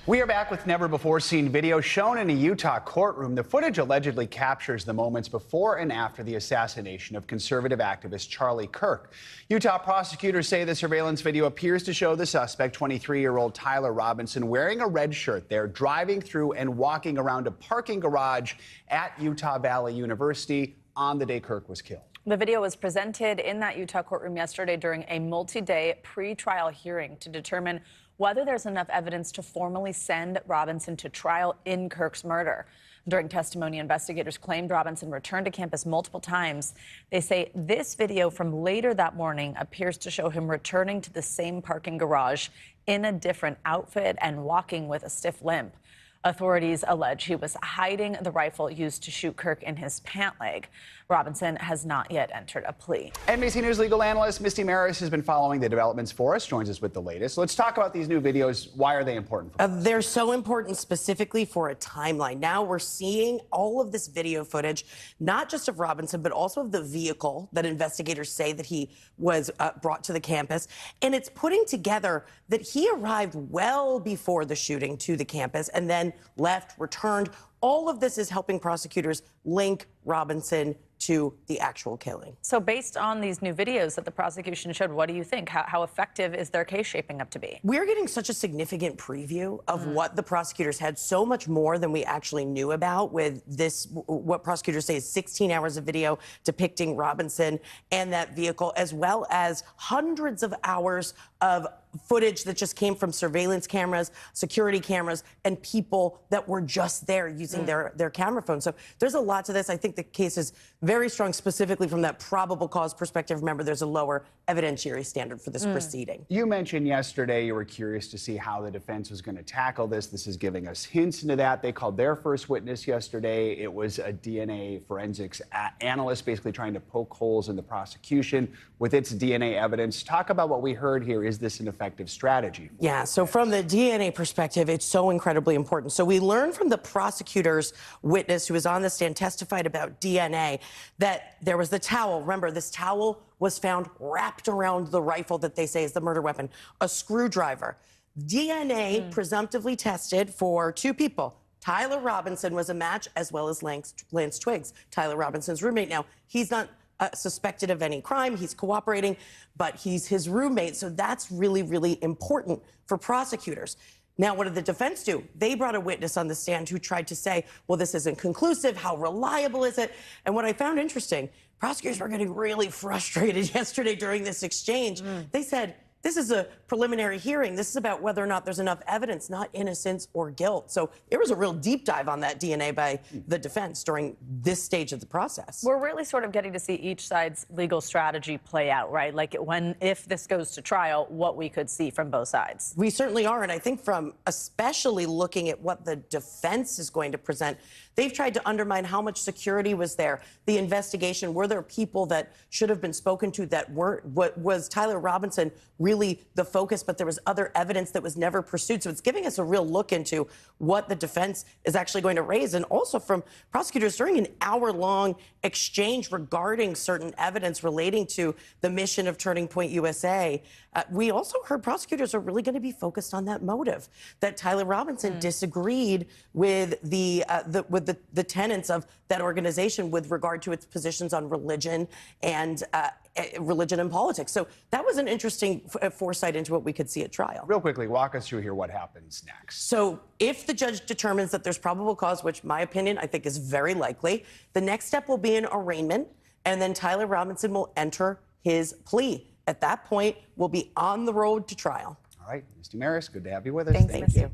We are back with never-before-seen video shown in a Utah courtroom. The footage allegedly captures the moments before and after the assassination of conservative activist Charlie Kirk. Utah prosecutors say the surveillance video appears to show the suspect, 23-year-old Tyler Robinson, wearing a red shirt there, driving through and walking around a parking garage at Utah Valley University on the day Kirk was killed. The video was presented in that Utah courtroom yesterday during a multi-day pre-trial hearing to determine whether there's enough evidence to formally send Robinson to trial in Kirk's murder. During testimony, investigators claimed Robinson returned to campus multiple times. They say this video from later that morning appears to show him returning to the same parking garage in a different outfit and walking with a stiff limp. Authorities allege he was hiding the rifle used to shoot Kirk in his pant leg. Robinson has not yet entered a plea. NBC News legal analyst Misty Marris has been following the developments for us, joins us with the latest. Let's talk about these new videos. Why are they important? They're so important specifically for a timeline. Now we're seeing all of this video footage, not just of Robinson, but also of the vehicle that investigators say that he was brought to the campus. And it's putting together that he arrived well before the shooting to the campus and then left, returned. All of this is helping prosecutors link Robinson to the actual killing. So based on these new videos that the prosecution showed, what do you think? How effective is their case shaping up to be? We're getting such a significant preview of what the prosecutors had, so much more than we actually knew about with this, what prosecutors say is 16 hours of video depicting Robinson and that vehicle, as well as hundreds of hours of footage that just came from surveillance cameras, security cameras, and people that were just there using their camera phones. So there's a lot to this. I think the case is very strong, specifically from that probable cause perspective. Remember, there's a lower evidentiary standard for this proceeding. You mentioned yesterday you were curious to see how the defense was going to tackle this. This is giving us hints into that. They called their first witness yesterday. It was a DNA forensics analyst, basically trying to poke holes in the prosecution with its DNA evidence. Talk about what we heard here. Is this an effective strategy? Yeah, so from the DNA perspective, it's so incredibly important. So we learned from the prosecutor's witness who was on the stand, testified about DNA, that there was the towel. Remember, this towel was found wrapped around the rifle that they say is the murder weapon, a screwdriver. DNA presumptively tested for two people. Tyler Robinson was a match, as well as Lance Twiggs, Tyler Robinson's roommate. Now, he's not suspected of any crime. He's cooperating, but he's his roommate. So that's really, really important for prosecutors. Now, what did the defense do? They brought a witness on the stand who tried to say, well, this isn't conclusive. How reliable is it? And what I found interesting, prosecutors were getting really frustrated yesterday during this exchange. They said, this is a preliminary hearing. This is about whether or not there's enough evidence, not innocence or guilt. So there was a real deep dive on that DNA by the defense during this stage of the process. We're really sort of getting to see each side's legal strategy play out, right? Like if this goes to trial, what we could see from both sides. We certainly are. And I think from especially looking at what the defense is going to present, they've tried to undermine how much security was there. The investigation, were there people that should have been spoken to that weren't? What was Tyler Robinson really the focus, but there was other evidence that was never pursued. So it's giving us a real look into what the defense is actually going to raise. And also from prosecutors during an hour-long exchange regarding certain evidence relating to the mission of Turning Point USA, we also heard prosecutors are really going to be focused on that motive, that Tyler Robinson disagreed with the tenets of that organization with regard to its positions on religion and politics. So that was an interesting foresight into what we could see at trial. Real quickly, walk us through here what happens next. So if the judge determines that there's probable cause, which my opinion I think is very likely, the next step will be an arraignment, and then Tyler Robinson will enter his plea. At that point, we'll be on the road to trial. All right, Misty Marris, good to have you with us. Thank you.